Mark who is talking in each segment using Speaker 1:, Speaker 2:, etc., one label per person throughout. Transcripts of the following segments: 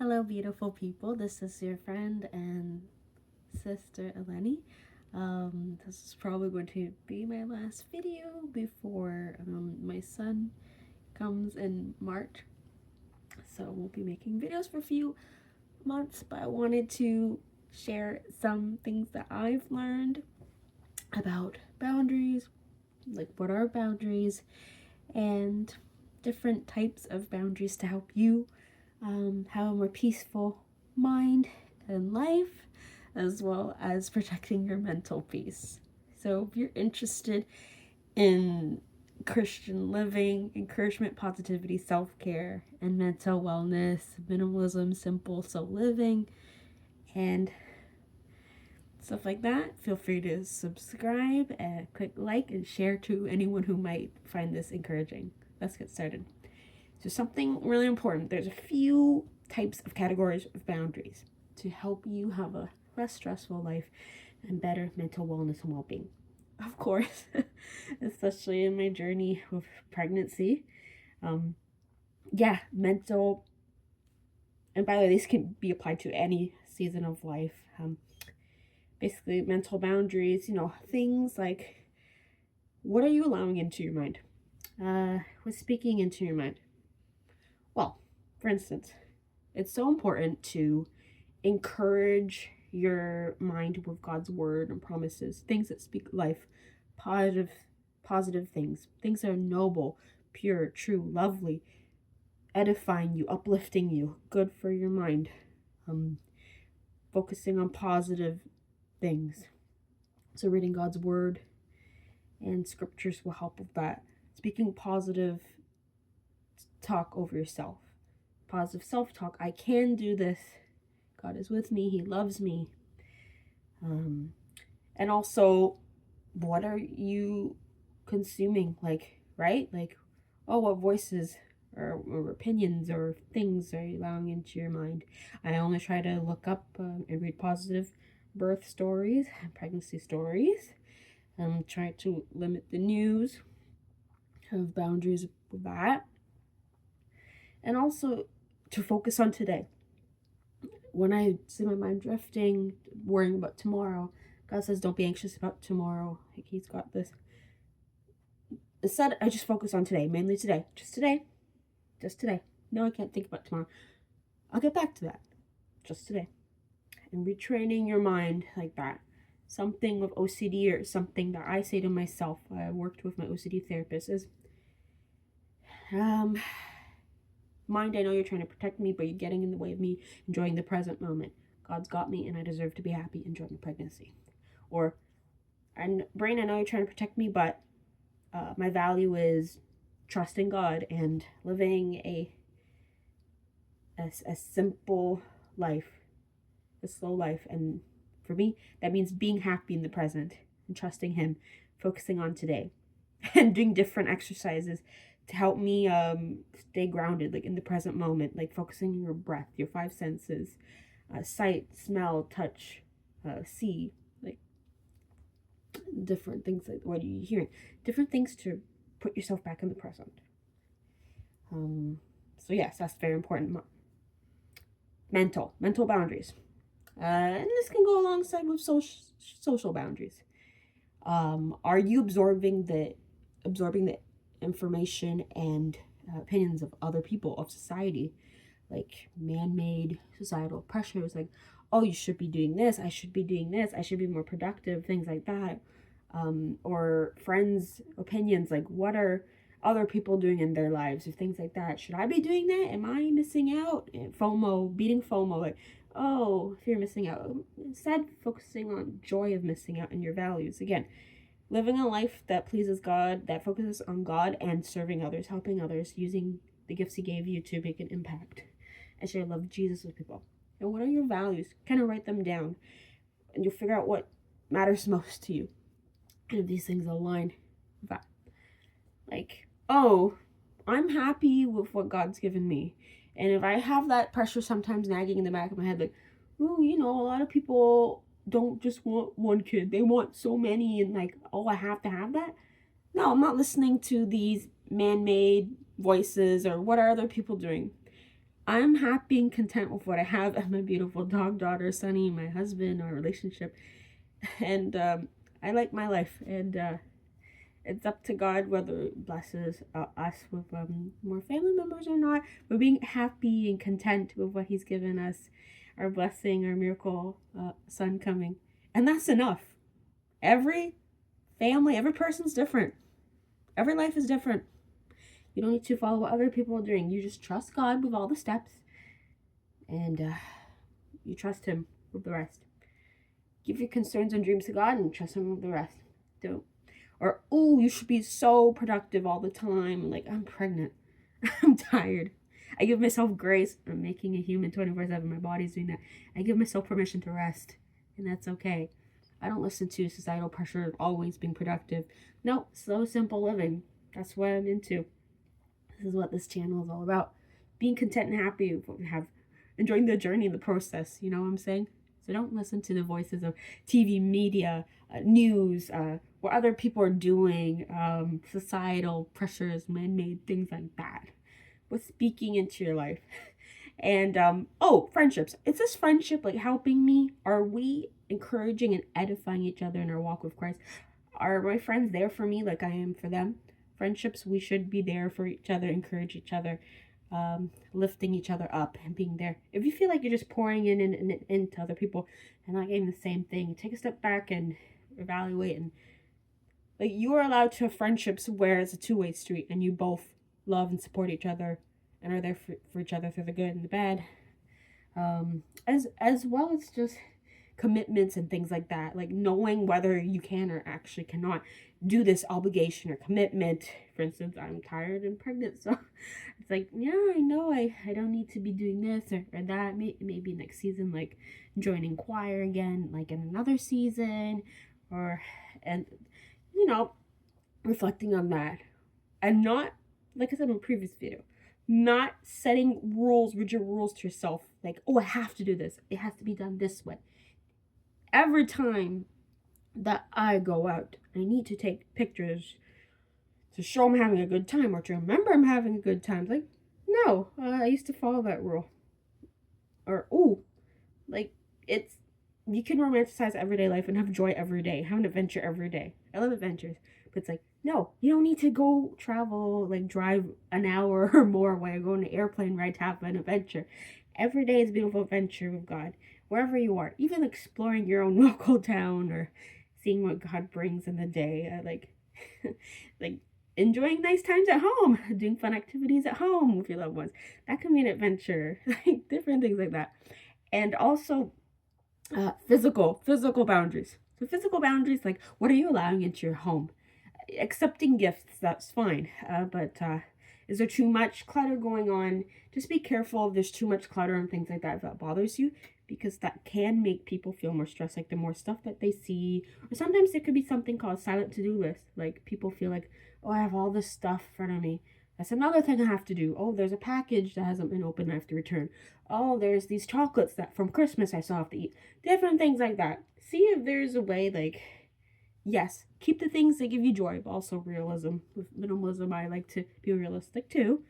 Speaker 1: Hello, beautiful people. This is your friend and sister Eleni. This is probably going to be my last video before my son comes in March. So we'll be making videos for a few months, but I wanted to share some things that I've learned about boundaries, like what are boundaries, and different types of boundaries to help you have a more peaceful mind and life, as well as protecting your mental peace. So if you're interested in Christian living, encouragement, positivity, self-care, and mental wellness, minimalism, simple soul living, and stuff like that, feel free to subscribe and click like and share to anyone who might find this encouraging. Let's get started. So something really important, there's a few types of categories of boundaries to help you have a less stressful life and better mental wellness and well-being. Of course, especially in my journey with pregnancy. Mental, and by the way, these can be applied to any season of life. Basically, mental boundaries, things like, what are you allowing into your mind? What's speaking into your mind? Well, for instance, it's so important to encourage your mind with God's word and promises, things that speak life, positive things that are noble, pure, true, lovely, edifying you, uplifting you, good for your mind, focusing on positive things. So reading God's word and scriptures will help with that. Speaking positive talk over yourself. Positive self-talk. I can do this. God is with me. He loves me. And also, what are you consuming? Right? What voices or opinions or things are you allowing into your mind? I only try to look up and read positive birth stories, pregnancy stories. Try to limit the news. Have boundaries with that. And also to focus on today. When I see my mind drifting, worrying about tomorrow, God says, don't be anxious about tomorrow. Like, He's got this. Instead, I just focus on today, mainly today. Just today. No, I can't think about tomorrow. I'll get back to that. Just today. And retraining your mind like that. Something with OCD or something that I say to myself, I worked with my OCD therapist, is, mind, I know you're trying to protect me, but you're getting in the way of me enjoying the present moment. God's got me and I deserve to be happy enjoying the pregnancy. Or, brain, I know you're trying to protect me, but my value is trusting God and living a simple life, a slow life. And for me, that means being happy in the present and trusting Him, focusing on today, and doing different exercises to help me stay grounded, like in the present moment, like focusing on your breath, your five senses, sight, smell, touch, see, like different things, like what are you hearing, different things to put yourself back in the present. So yes, that's very important. Mental boundaries, and this can go alongside with social boundaries. Are you absorbing the information and opinions of other people, of society, like man-made societal pressures, like, oh, you should be doing this, I should be doing this, I should be more productive, things like that, or friends' opinions, like what are other people doing in their lives, or things like that. Should I be doing that? Am I missing out? FOMO, beating FOMO, like, oh, fear of missing out. Instead, focusing on joy of missing out and your values. Again, living a life that pleases God, that focuses on God and serving others, helping others, using the gifts He gave you to make an impact and share love of Jesus with people. And what are your values? Kind of write them down, and you'll figure out what matters most to you. And if these things align with that, like, oh, I'm happy with what God's given me. And if I have that pressure sometimes nagging in the back of my head, like, oh, a lot of people don't just want one kid, they want so many, and like, oh, I have to have that. No, I'm not listening to these man-made voices or what are other people doing. I'm happy and content with what I have and my beautiful dog, daughter, Sunny, my husband, our relationship. And I like my life. And it's up to God whether it blesses us with more family members or not. But being happy and content with what He's given us, our blessing, our miracle son coming. And that's enough. Every family, every person's different. Every life is different. You don't need to follow what other people are doing. You just trust God with all the steps. And you trust Him with the rest. Give your concerns and dreams to God and trust Him with the rest. Don't. Or, oh, you should be so productive all the time. Like, I'm pregnant. I'm tired. I give myself grace. I'm making a human 24/7. My body's doing that. I give myself permission to rest. And that's okay. I don't listen to societal pressure of always being productive. No, slow, simple living. That's what I'm into. This is what this channel is all about. Being content and happy with what we have. Enjoying the journey and the process. You know what I'm saying? So don't listen to the voices of TV, media, news, what other people are doing, societal pressures, man-made, things like that. What's speaking into your life? And, friendships. Is this friendship, like, helping me? Are we encouraging and edifying each other in our walk with Christ? Are my friends there for me like I am for them? Friendships, we should be there for each other, encourage each other, lifting each other up and being there. If you feel like you're just pouring into other people and not getting the same thing, take a step back and evaluate. And like, you are allowed to have friendships where it's a two-way street and you both love and support each other and are there for each other through the good and the bad, as well as just commitments and things like that, like knowing whether you can or actually cannot do this obligation or commitment. For instance, I'm tired and pregnant, so it's like, yeah, I know I don't need to be doing this or that. Maybe next season, like joining choir again, like in another season, and reflecting on that, and not, like I said in a previous video, not setting rigid rules to yourself, like, oh, I have to do this, it has to be done this way. Every time that I go out, I need to take pictures to show I'm having a good time or to remember I'm having a good time. Like, no, I used to follow that rule. Or, you can romanticize everyday life and have joy every day, have an adventure every day. I love adventures, but it's like, no, you don't need to go travel, like drive an hour or more away or go on an airplane ride to have an adventure. Every day is a beautiful adventure with God, wherever you are, even exploring your own local town or seeing what God brings in the day. Like enjoying nice times at home, doing fun activities at home with your loved ones. That can be an adventure, like different things like that. And also physical boundaries. So physical boundaries, like, what are you allowing into your home? Accepting gifts, that's fine. But is there too much clutter going on? Just be careful if there's too much clutter and things like that, if that bothers you, because that can make people feel more stressed, like the more stuff that they see. Or sometimes there could be something called silent to-do list. Like, people feel like, oh, I have all this stuff in front of me. That's another thing I have to do. Oh, there's a package that hasn't been opened, I have to return. Oh, there's these chocolates that from Christmas I still have to eat. Different things like that. See if there's a way, like, yes, keep the things that give you joy, but also realism. With minimalism, I like to be realistic too.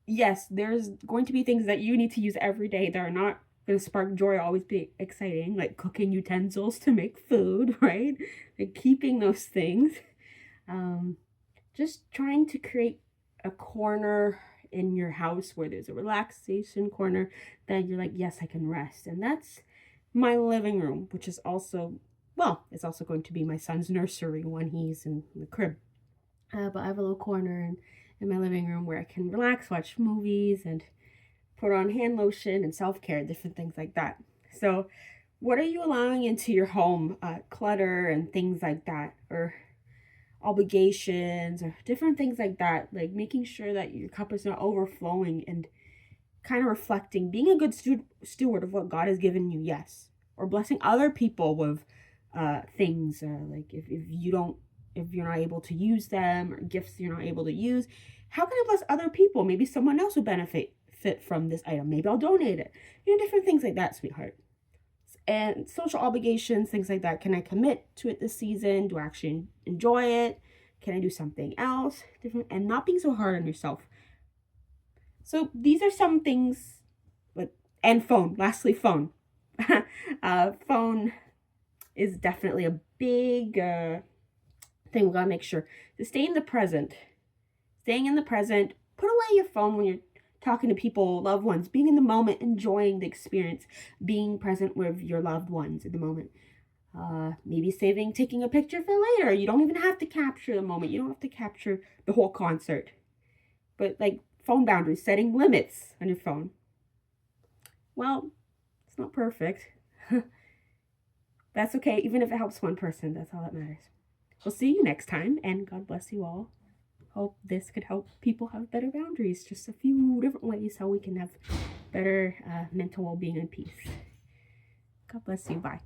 Speaker 1: Yes, there's going to be things that you need to use every day that are not going to spark joy, always be exciting, like cooking utensils to make food, right? Like keeping those things. Just trying to create a corner in your house where there's a relaxation corner that you're like, yes, I can rest. And that's my living room, which is also, well, it's also going to be my son's nursery when he's in the crib. But I have a little corner in my living room where I can relax, watch movies, and put on hand lotion and self-care, different things like that. So what are you allowing into your home? Clutter and things like that, or obligations or different things like that, like making sure that your cup is not overflowing and kind of reflecting, being a good steward of what God has given you, yes, or blessing other people with things, like if you're not able to use them, or gifts you're not able to use, how can I bless other people? Maybe someone else will benefit from this item. Maybe I'll donate it. Different things like that, sweetheart. And social obligations, things like that. Can I commit to it this season? Do I actually enjoy it? Can I do something else different? And not being so hard on yourself.
Speaker 2: So these are some things, and phone. Lastly, phone. Phone is definitely a big thing we gotta make sure to stay in the present. Staying in the present, put away your phone when you're talking to people, loved ones, being in the moment, enjoying the experience, being present with your loved ones in the moment. Maybe taking a picture for later. You don't even have to capture the moment. You don't have to capture the whole concert. But like phone boundaries, setting limits on your phone. Well, it's not perfect. That's okay, even if it helps one person, that's all that matters. We'll see you next time, and God bless you all. Hope this could help people have better boundaries. Just a few different ways how we can have better mental well-being and peace. God bless you. Bye.